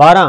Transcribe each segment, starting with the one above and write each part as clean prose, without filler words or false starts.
12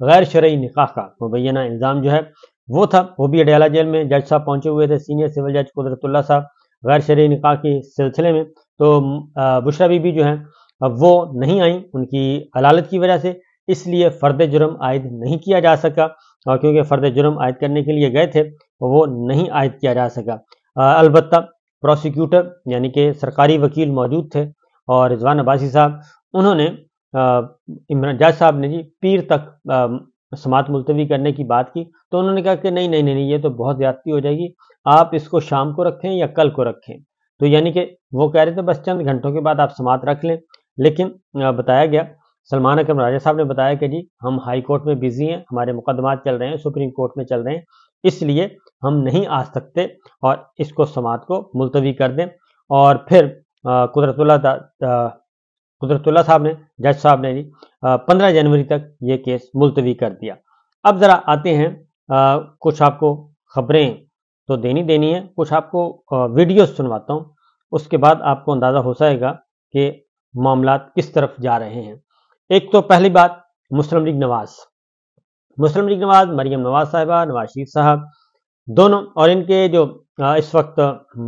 غیر شرعی نکاح کا مبینہ الزام جو ہے وہ تھا، وہ بھی اڈیالہ جیل میں جج صاحب پہنچے ہوئے تھے، سینئر سول جج قدرت اللہ صاحب، غیر شرعی نکاح کے سلسلے میں۔ تو بشرا بی بی جو ہیں وہ نہیں آئیں ان کی علالت کی وجہ سے، اس لیے فرد جرم عائد نہیں کیا جا سکا، اور کیونکہ فرد جرم عائد کرنے کے لیے گئے تھے وہ نہیں عائد کیا جا سکا۔ البتہ پروسیکیوٹر یعنی کہ سرکاری وکیل موجود تھے، اور رضوان عباسی صاحب انہوں نے عمران جج صاحب نے جی پیر تک سماعت ملتوی کرنے کی بات کی، تو انہوں نے کہا کہ نہیں یہ تو بہت زیادتی ہو جائے گی، آپ اس کو شام کو رکھیں یا کل کو رکھیں۔ تو یعنی کہ وہ کہہ رہے تھے بس چند گھنٹوں کے بعد آپ سماعت رکھ لیں، لیکن بتایا گیا، سلمان اکرم راجہ صاحب نے بتایا کہ جی ہم ہائی کورٹ میں بزی ہیں، ہمارے مقدمات چل رہے ہیں، سپریم کورٹ میں چل رہے ہیں، اس لیے ہم نہیں آ سکتے، اور اس کو سماعت کو ملتوی کر دیں۔ اور پھر قدرت اللہ صاحب نے، جج صاحب نے جی 15 جنوری تک یہ کیس ملتوی کر دیا۔ اب ذرا آتے ہیں کچھ آپ کو خبریں تو دینی ہے، کچھ آپ کو ویڈیوز سنواتا ہوں، اس کے بعد آپ کو اندازہ ہو جائے گا کہ معاملات کس طرف جا رہے ہیں۔ ایک تو پہلی بات مسلم لیگ نواز، مریم نواز صاحبہ، نواز شریف صاحب دونوں، اور ان کے جو اس وقت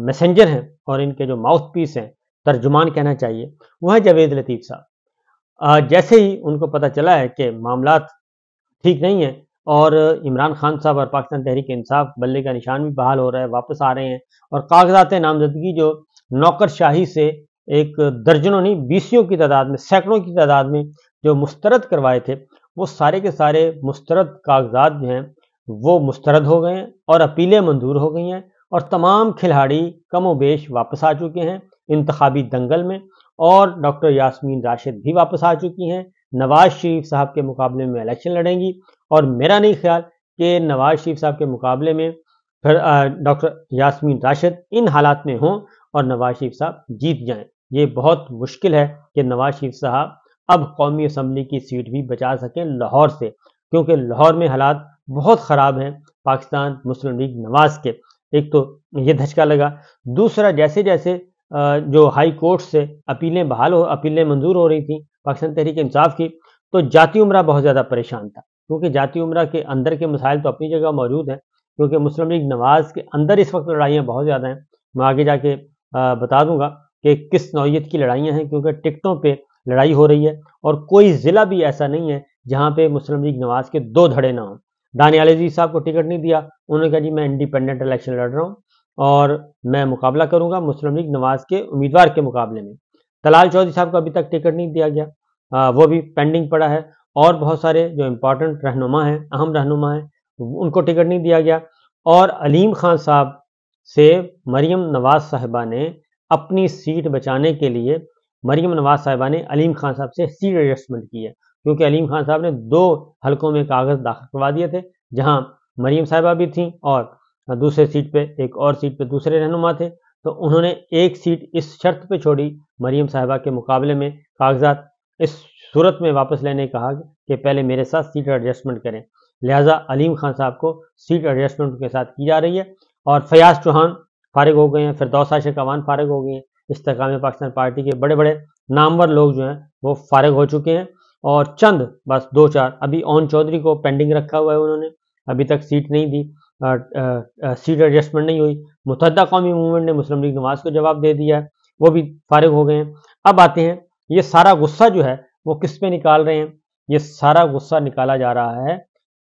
میسنجر ہیں اور ان کے جو ماؤتھ پیس ہیں، ترجمان کہنا چاہیے، وہ ہے جاوید لطیف صاحب۔ جیسے ہی ان کو پتہ چلا ہے کہ معاملات ٹھیک نہیں ہیں اور عمران خان صاحب اور پاکستان تحریک انصاف بلے کا نشان بھی بحال ہو رہا ہے، واپس آ رہے ہیں، اور کاغذات نامزدگی جو نوکر شاہی سے ایک درجنوں نہیں 20 کی تعداد میں، سینکڑوں کی تعداد میں جو مسترد کروائے تھے، وہ سارے کے سارے مسترد کاغذات جو ہیں وہ مسترد ہو گئے ہیں اور اپیلیں منظور ہو گئی ہیں، اور تمام کھلاڑی کم و بیش واپس آ چکے ہیں انتخابی دنگل میں، اور ڈاکٹر یاسمین راشد بھی واپس آ چکی ہیں، نواز شریف صاحب کے مقابلے میں الیکشن لڑیں گی، اور میرا نہیں خیال کہ نواز شریف صاحب کے مقابلے میں پھر ڈاکٹر یاسمین راشد ان حالات میں ہوں اور نواز شریف صاحب جیت جائیں۔ یہ بہت مشکل ہے کہ نواز شریف صاحب اب قومی اسمبلی کی سیٹ بھی بچا سکیں لاہور سے، کیونکہ لاہور میں حالات بہت خراب ہیں پاکستان مسلم لیگ نواز کے۔ ایک تو یہ دھچکا لگا، دوسرا جیسے جیسے جو ہائی کورٹ سے اپیلیں منظور ہو رہی تھیں پاکستان تحریک انصاف کی، تو جاتی عمرہ بہت زیادہ پریشان تھا، کیونکہ جاتی عمرہ کے اندر کے مسائل تو اپنی جگہ موجود ہیں، کیونکہ مسلم لیگ نواز کے اندر اس وقت لڑائیاں بہت زیادہ ہیں، میں آگے جا کے بتا دوں گا کہ کس نوعیت کی لڑائیاں ہیں، کیونکہ ٹکٹوں پہ لڑائی ہو رہی ہے، اور کوئی ضلع بھی ایسا نہیں ہے جہاں پہ مسلم لیگ نواز کے دو دھڑے نہ ہوں۔ دانیال عزیز صاحب کو ٹکٹ نہیں دیا، انہوں نے کہا جی میں انڈیپینڈنٹ الیکشن لڑ رہا ہوں اور میں مقابلہ کروں گا مسلم لیگ نواز کے امیدوار کے مقابلے میں۔ طلال چودھری صاحب کو ابھی تک ٹکٹ نہیں دیا گیا، وہ بھی پینڈنگ پڑا ہے، اور بہت سارے جو امپورٹنٹ رہنما ہیں، اہم رہنما ہیں، ان کو ٹکٹ نہیں دیا گیا۔ اور علیم خان صاحب سے مریم نواز صاحبہ نے اپنی سیٹ بچانے کے لیے، مریم نواز صاحبہ نے علیم خان صاحب سے سیٹ ایڈجسٹمنٹ کی ہے، کیونکہ علیم خان صاحب نے 2 حلقوں میں کاغذ داخل کروا دیے تھے، جہاں مریم صاحبہ بھی تھیں اور دوسرے سیٹ پہ ایک اور سیٹ پہ دوسرے رہنما تھے، تو انہوں نے ایک سیٹ اس شرط پہ چھوڑی مریم صاحبہ کے مقابلے میں کاغذات اس صورت میں واپس لینے کہا کہ پہلے میرے ساتھ سیٹ ایڈجسٹمنٹ کریں، لہٰذا علیم خان صاحب کو سیٹ ایڈجسٹمنٹ کے ساتھ کی جا رہی ہے۔ اور فیاض چوہان فارغ ہو گئے ہیں، فردوس عاشق اعوان فارغ ہو گئی ہیں، استحکام پاکستان پارٹی کے بڑے بڑے نامور لوگ جو ہیں وہ فارغ ہو چکے ہیں، اور چند بس 2-4 ابھی اون چودھری کو پینڈنگ رکھا ہوا ہے، انہوں نے ابھی تک سیٹ نہیں دی، سیٹ ایڈجسٹمنٹ نہیں ہوئی۔ متحدہ قومی موومنٹ نے مسلم لیگ نواز کو جواب دے دیا ہے، وہ بھی فارغ ہو گئے ہیں۔ اب آتے ہیں یہ سارا غصہ جو ہے وہ کس پہ نکال رہے ہیں؟ یہ سارا غصہ نکالا جا رہا ہے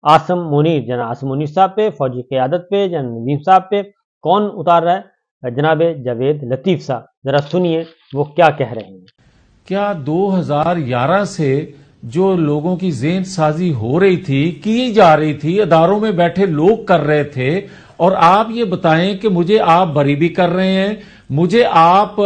عاصم منیر، جناب عاصم منیر صاحب پہ، فوجی قیادت پہ، جناب ندیم صاحب پہ۔ کون اتار رہا ہے؟ جناب جاوید لطیف صاحب۔ ذرا سنیے وہ کیا کہہ رہے ہیں۔ کیا 2011 سے جو لوگوں کی ذہن سازی ہو رہی تھی، کی جا رہی تھی، اداروں میں بیٹھے لوگ کر رہے تھے، اور آپ یہ بتائیں کہ مجھے آپ بری بھی کر رہے ہیں، مجھے آپ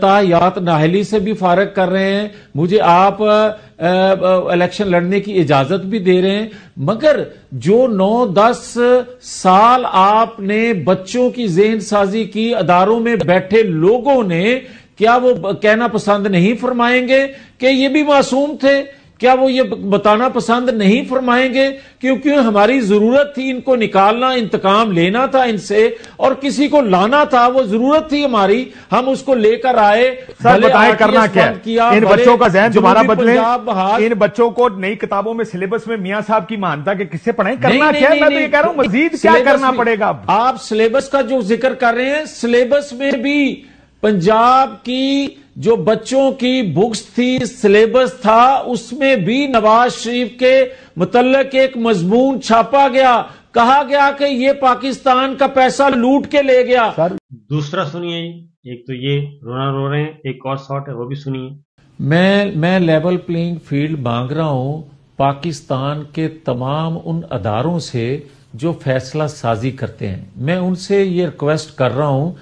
تاحیات نااہلی سے بھی فارغ کر رہے ہیں، مجھے آپ الیکشن لڑنے کی اجازت بھی دے رہے ہیں، مگر جو 9-10 سال آپ نے بچوں کی ذہن سازی کی اداروں میں بیٹھے لوگوں نے، کیا وہ کہنا پسند نہیں فرمائیں گے کہ یہ بھی معصوم تھے؟ کیا وہ یہ بتانا پسند نہیں فرمائیں گے کیونکہ ہماری ضرورت تھی ان کو نکالنا، انتقام لینا تھا ان سے اور کسی کو لانا تھا، وہ ضرورت تھی ہماری، ہم اس کو لے کر آئے. سر بتائیں کرنا کیا؟ ان بچوں کا ذہن دوبارہ بدلیں، ان بچوں کو نئی کتابوں میں سلیبس میں میاں صاحب کی مانتا کہ کس سے پڑھیں، کرنا کیا ہے؟ میں تو یہ کہہ رہا ہوں مزید کیا کرنا پڑے گا؟ آپ سلیبس کا جو ذکر کر رہے ہیں، سلیبس میں بھی پنجاب کی جو بچوں کی بکس تھی، سلیبس تھا، اس میں بھی نواز شریف کے متعلق ایک مضمون چھاپا گیا، کہا گیا کہ یہ پاکستان کا پیسہ لوٹ کے لے گیا. دوسرا سنیے جی، ایک تو یہ رونا رو رہے ہیں، ایک اور شاٹ ہے وہ بھی سنیے. میں لیول پلینگ فیلڈ مانگ رہا ہوں پاکستان کے تمام ان اداروں سے جو فیصلہ سازی کرتے ہیں. میں ان سے یہ ریکویسٹ کر رہا ہوں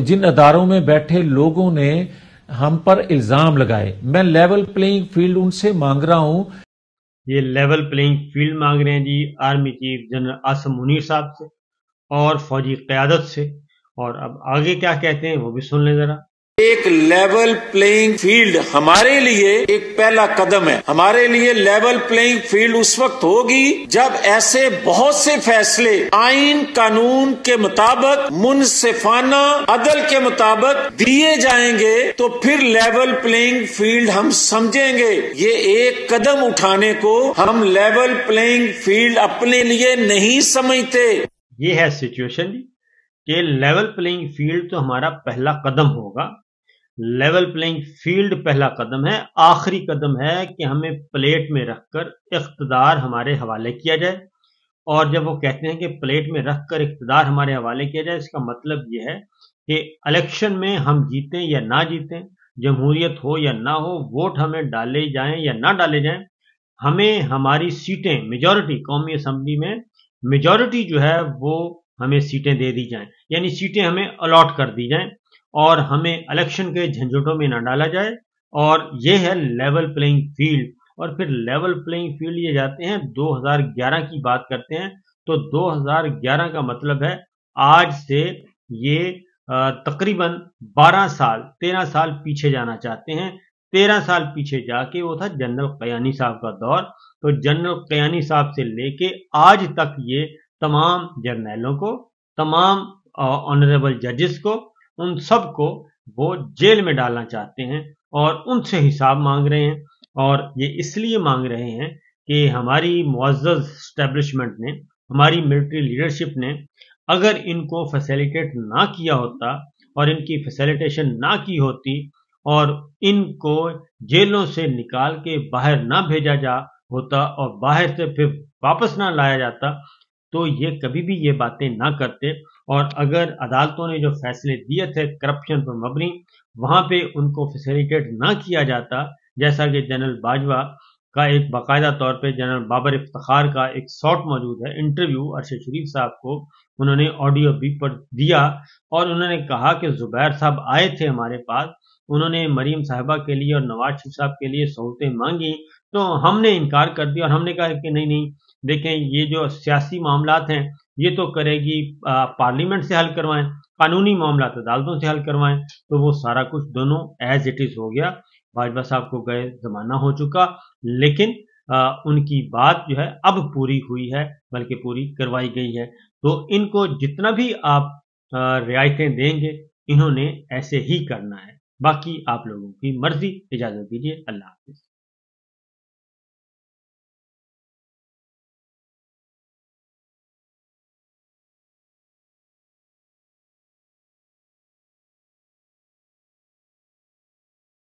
جن اداروں میں بیٹھے لوگوں نے ہم پر الزام لگائے، میں لیول پلینگ فیلڈ ان سے مانگ رہا ہوں. یہ لیول پلینگ فیلڈ مانگ رہے ہیں جی army chief general Asim Munir صاحب سے اور فوجی قیادت سے. اور اب آگے کیا کہتے ہیں وہ بھی سن لیں ذرا. ایک لیول پلینگ فیلڈ ہمارے لیے ایک پہلا قدم ہے. ہمارے لیے لیول پلینگ فیلڈ اس وقت ہوگی جب ایسے بہت سے فیصلے آئین قانون کے مطابق، منصفانہ عدل کے مطابق دیے جائیں گے تو پھر لیول پلینگ فیلڈ ہم سمجھیں گے. یہ ایک قدم اٹھانے کو ہم لیول پلینگ فیلڈ اپنے لیے نہیں سمجھتے. یہ ہے سچویشن کہ لیول پلینگ فیلڈ تو ہمارا پہلا قدم ہوگا. لیول پلینگ فیلڈ پہلا قدم ہے، آخری قدم ہے کہ ہمیں پلیٹ میں رکھ کر اقتدار ہمارے حوالے کیا جائے. اور جب وہ کہتے ہیں کہ پلیٹ میں رکھ کر اقتدار ہمارے حوالے کیا جائے، اس کا مطلب یہ ہے کہ الیکشن میں ہم جیتیں یا نہ جیتیں، جمہوریت ہو یا نہ ہو، ووٹ ہمیں ڈالے جائیں یا نہ ڈالے جائیں، ہمیں ہماری سیٹیں میجورٹی، قومی اسمبلی میں میجورٹی جو ہے وہ ہمیں سیٹیں دے دی جائیں، یعنی سیٹیں ہمیں الاٹ کر دی جائیں اور ہمیں الیکشن کے جھنجھٹوں میں نہ ڈالا جائے. اور یہ ہے لیول پلینگ فیلڈ. اور پھر لیول پلینگ فیلڈ یہ جاتے ہیں 2011 کی بات کرتے ہیں تو 2011 کا مطلب ہے آج سے یہ تقریباً 13 سال پیچھے جانا چاہتے ہیں. 13 سال پیچھے جا کے وہ تھا جنرل قیانی صاحب کا دور. تو جنرل قیانی صاحب سے لے کے آج تک یہ تمام جرنیلوں کو، تمام آنریبل ججز کو، ان سب کو وہ جیل میں ڈالنا چاہتے ہیں اور ان سے حساب مانگ رہے ہیں. اور یہ اس لیے مانگ رہے ہیں کہ ہماری معزز اسٹیبلشمنٹ نے، ہماری ملٹری لیڈرشپ نے اگر ان کو فیسیلیٹیٹ نہ کیا ہوتا اور ان کی فیسیلیٹیشن نہ کی ہوتی اور ان کو جیلوں سے نکال کے باہر نہ بھیجا جا ہوتا اور باہر سے پھر واپس نہ لایا جاتا تو یہ کبھی بھی یہ باتیں نہ کرتے. اور اگر عدالتوں نے جو فیصلے دیے تھے کرپشن پر مبنی، وہاں پہ ان کو فیسیلیٹیٹ نہ کیا جاتا، جیسا کہ جنرل باجوہ کا ایک باقاعدہ طور پہ جنرل بابر افتخار کا ایک شارٹ موجود ہے انٹرویو ارشد شریف صاحب کو، انہوں نے آڈیو بھی پر دیا اور انہوں نے کہا کہ زبیر صاحب آئے تھے ہمارے پاس، انہوں نے مریم صاحبہ کے لیے اور نواز شریف صاحب کے لیے سہولتیں مانگی تو ہم نے انکار کر دیا اور ہم نے کہا کہ نہیں دیکھیں یہ جو سیاسی معاملات ہیں یہ تو کرے گی پارلیمنٹ سے حل کروائیں، قانونی معاملات عدالتوں سے حل کروائیں. تو وہ سارا کچھ دونوں ایز اٹ از ہو گیا. باجوہ صاحب کو گئے زمانہ ہو چکا، لیکن ان کی بات جو ہے اب پوری ہوئی ہے، بلکہ پوری کروائی گئی ہے. تو ان کو جتنا بھی آپ رعایتیں دیں گے انہوں نے ایسے ہی کرنا ہے. باقی آپ لوگوں کی مرضی. اجازت دیجیے، اللہ حافظ.